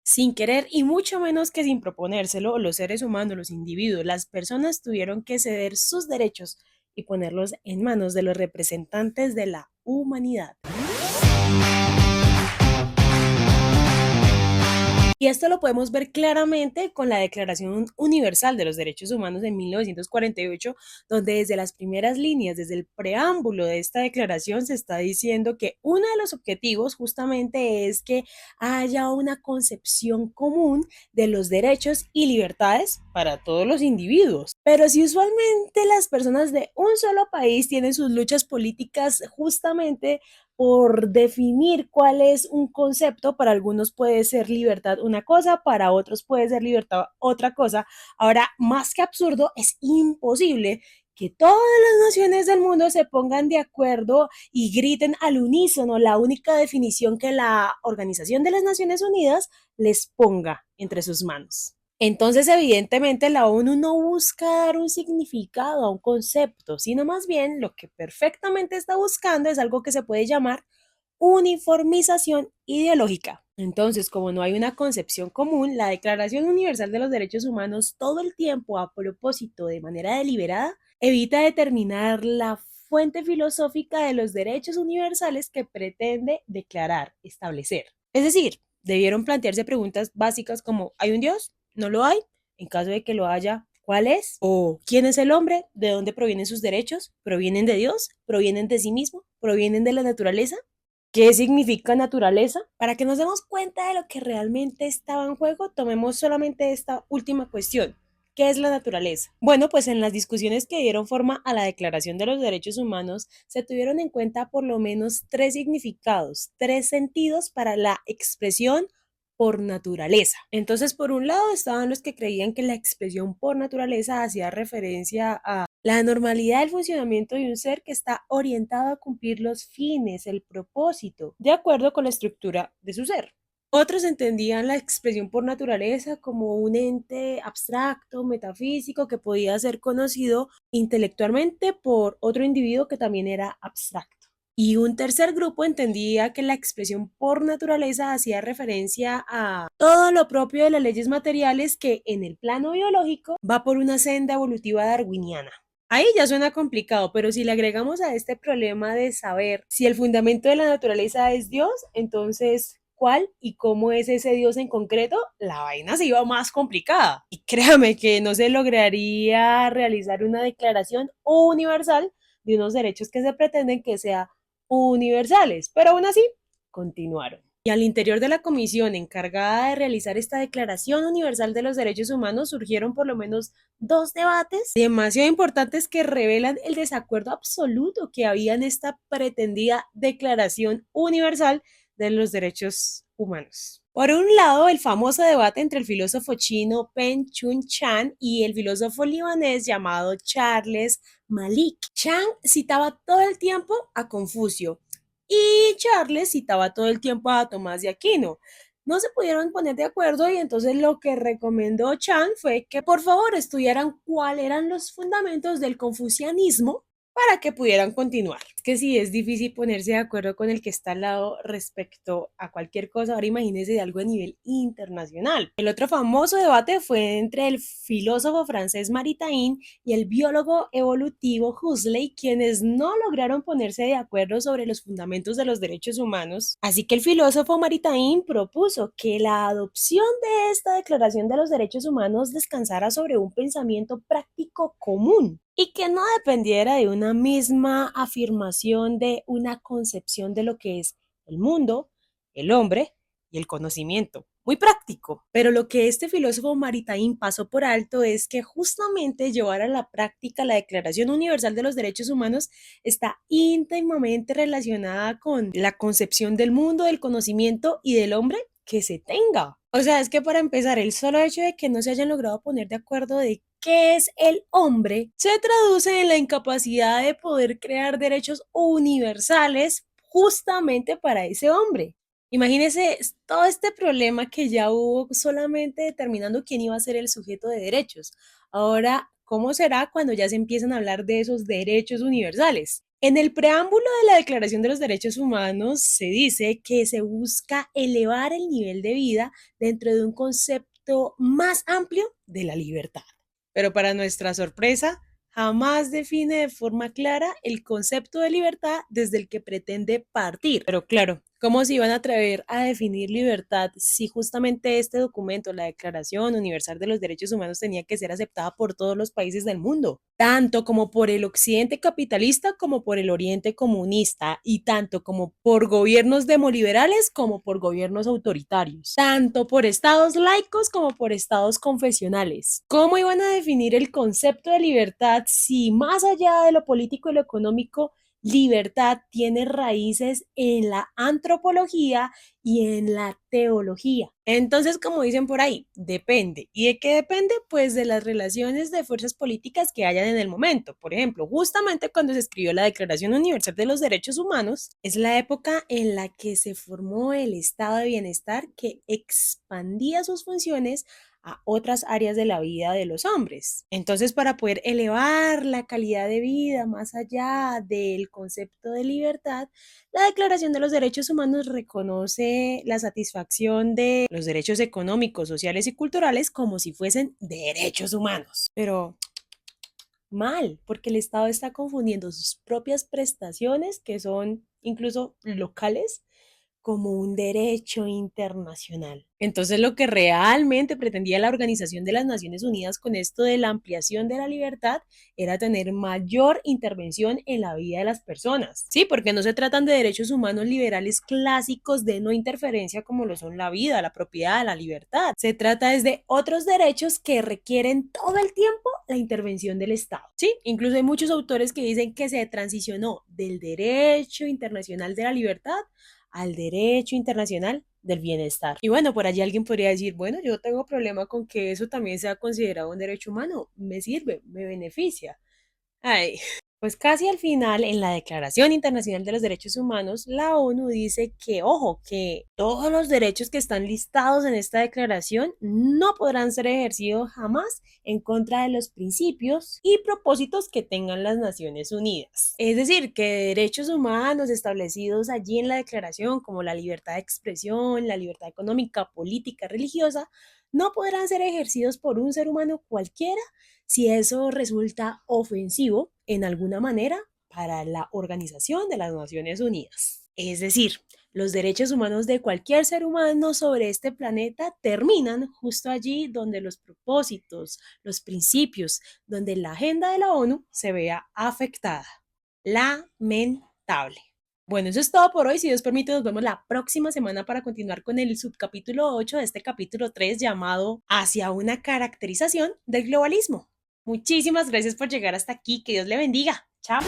Sin querer y mucho menos que sin proponérselo, los seres humanos, los individuos, las personas tuvieron que ceder sus derechos y ponerlos en manos de los representantes de la humanidad. Y esto lo podemos ver claramente con la Declaración Universal de los Derechos Humanos de 1948, donde desde las primeras líneas, desde el preámbulo de esta declaración, se está diciendo que uno de los objetivos justamente es que haya una concepción común de los derechos y libertades para todos los individuos. Pero si usualmente las personas de un solo país tienen sus luchas políticas justamente por definir cuál es un concepto. Para algunos puede ser libertad una cosa, para otros puede ser libertad otra cosa. Ahora, más que absurdo, es imposible que todas las naciones del mundo se pongan de acuerdo y griten al unísono la única definición que la Organización de las Naciones Unidas les ponga entre sus manos. Entonces, evidentemente, la ONU no busca dar un significado a un concepto, sino más bien lo que perfectamente está buscando es algo que se puede llamar uniformización ideológica. Entonces, como no hay una concepción común, la Declaración Universal de los Derechos Humanos todo el tiempo, a propósito, de manera deliberada, evita determinar la fuente filosófica de los derechos universales que pretende declarar, establecer. Es decir, debieron plantearse preguntas básicas como ¿hay un Dios? ¿No lo hay? En caso de que lo haya, ¿cuál es? ¿O quién es el hombre? ¿De dónde provienen sus derechos? ¿Provienen de Dios? ¿Provienen de sí mismo? ¿Provienen de la naturaleza? ¿Qué significa naturaleza? Para que nos demos cuenta de lo que realmente estaba en juego, tomemos solamente esta última cuestión. ¿Qué es la naturaleza? Bueno, pues en las discusiones que dieron forma a la Declaración de los Derechos Humanos se tuvieron en cuenta por lo menos tres significados, tres sentidos para la expresión por naturaleza. Entonces, por un lado estaban los que creían que la expresión por naturaleza hacía referencia a la normalidad del funcionamiento de un ser que está orientado a cumplir los fines, el propósito, de acuerdo con la estructura de su ser. Otros entendían la expresión por naturaleza como un ente abstracto, metafísico, que podía ser conocido intelectualmente por otro individuo que también era abstracto. Y un tercer grupo entendía que la expresión por naturaleza hacía referencia a todo lo propio de las leyes materiales que en el plano biológico va por una senda evolutiva darwiniana. Ahí ya suena complicado, pero si le agregamos a este problema de saber si el fundamento de la naturaleza es Dios, entonces, ¿cuál y cómo es ese Dios en concreto? La vaina se iba más complicada. Y créame que no se lograría realizar una declaración universal de unos derechos que se pretenden que sean universales, pero aún así continuaron. Y al interior de la comisión encargada de realizar esta Declaración Universal de los Derechos Humanos surgieron por lo menos dos debates demasiado importantes que revelan el desacuerdo absoluto que había en esta pretendida Declaración Universal de los Derechos Humanos. Por un lado, el famoso debate entre el filósofo chino Pen Chun Chan y el filósofo libanés llamado Charles Malik. Chan citaba todo el tiempo a Confucio y Charles citaba todo el tiempo a Tomás de Aquino. No se pudieron poner de acuerdo y entonces lo que recomendó Chan fue que por favor estudiaran cuáles eran los fundamentos del confucianismo para que pudieran continuar. Es que sí, es difícil ponerse de acuerdo con el que está al lado respecto a cualquier cosa. Ahora imagínense de algo a nivel internacional. El otro famoso debate fue entre el filósofo francés Maritain y el biólogo evolutivo Huxley, quienes no lograron ponerse de acuerdo sobre los fundamentos de los derechos humanos. Así que el filósofo Maritain propuso que la adopción de esta Declaración de los Derechos Humanos descansara sobre un pensamiento práctico común y que no dependiera de una misma afirmación de una concepción de lo que es el mundo, el hombre y el conocimiento. Muy práctico, pero lo que este filósofo Maritain pasó por alto es que justamente llevar a la práctica la Declaración Universal de los Derechos Humanos está íntimamente relacionada con la concepción del mundo, del conocimiento y del hombre que se tenga. O sea, es que para empezar, el solo hecho de que no se hayan logrado poner de acuerdo de qué es el hombre se traduce en la incapacidad de poder crear derechos universales justamente para ese hombre. Imagínese todo este problema que ya hubo solamente determinando quién iba a ser el sujeto de derechos. Ahora, ¿cómo será cuando ya se empiezan a hablar de esos derechos universales? En el preámbulo de la Declaración de los Derechos Humanos se dice que se busca elevar el nivel de vida dentro de un concepto más amplio de la libertad. Pero para nuestra sorpresa, jamás define de forma clara el concepto de libertad desde el que pretende partir. Pero claro, ¿cómo se iban a atrever a definir libertad si justamente este documento, la Declaración Universal de los Derechos Humanos, tenía que ser aceptada por todos los países del mundo? Tanto como por el occidente capitalista como por el oriente comunista, y tanto como por gobiernos demoliberales como por gobiernos autoritarios, tanto por estados laicos como por estados confesionales. ¿Cómo iban a definir el concepto de libertad si más allá de lo político y lo económico, libertad tiene raíces en la antropología y en la teología? Entonces, como dicen por ahí, depende. ¿Y de qué depende? Pues de las relaciones de fuerzas políticas que hayan en el momento. Por ejemplo, justamente cuando se escribió la Declaración Universal de los Derechos Humanos, es la época en la que se formó el estado de bienestar que expandía sus funciones a otras áreas de la vida de los hombres. Entonces, para poder elevar la calidad de vida más allá del concepto de libertad, la Declaración de los Derechos Humanos reconoce la satisfacción de los derechos económicos, sociales y culturales como si fuesen derechos humanos. Pero mal, porque el Estado está confundiendo sus propias prestaciones, que son incluso locales, como un derecho internacional. Entonces, lo que realmente pretendía la Organización de las Naciones Unidas con esto de la ampliación de la libertad era tener mayor intervención en la vida de las personas. Sí, porque no se tratan de derechos humanos liberales clásicos de no interferencia como lo son la vida, la propiedad, la libertad. Se trata de otros derechos que requieren todo el tiempo la intervención del Estado. Sí, incluso hay muchos autores que dicen que se transicionó del derecho internacional de la libertad al derecho internacional del bienestar. Y bueno, por allí alguien podría decir, bueno, yo tengo problema con que eso también sea considerado un derecho humano, me sirve, me beneficia. Ay, pues casi al final, en la Declaración Internacional de los Derechos Humanos, la ONU dice que, ojo, que todos los derechos que están listados en esta declaración no podrán ser ejercidos jamás en contra de los principios y propósitos que tengan las Naciones Unidas. Es decir, que derechos humanos establecidos allí en la declaración, como la libertad de expresión, la libertad económica, política, religiosa, no podrán ser ejercidos por un ser humano cualquiera si eso resulta ofensivo en alguna manera para la Organización de las Naciones Unidas. Es decir, los derechos humanos de cualquier ser humano sobre este planeta terminan justo allí donde los propósitos, los principios, donde la agenda de la ONU se vea afectada. Lamentable. Bueno, eso es todo por hoy. Si Dios permite, nos vemos la próxima semana para continuar con el subcapítulo 8 de este capítulo 3 llamado Hacia una caracterización del globalismo. Muchísimas gracias por llegar hasta aquí. Que Dios le bendiga. Chao.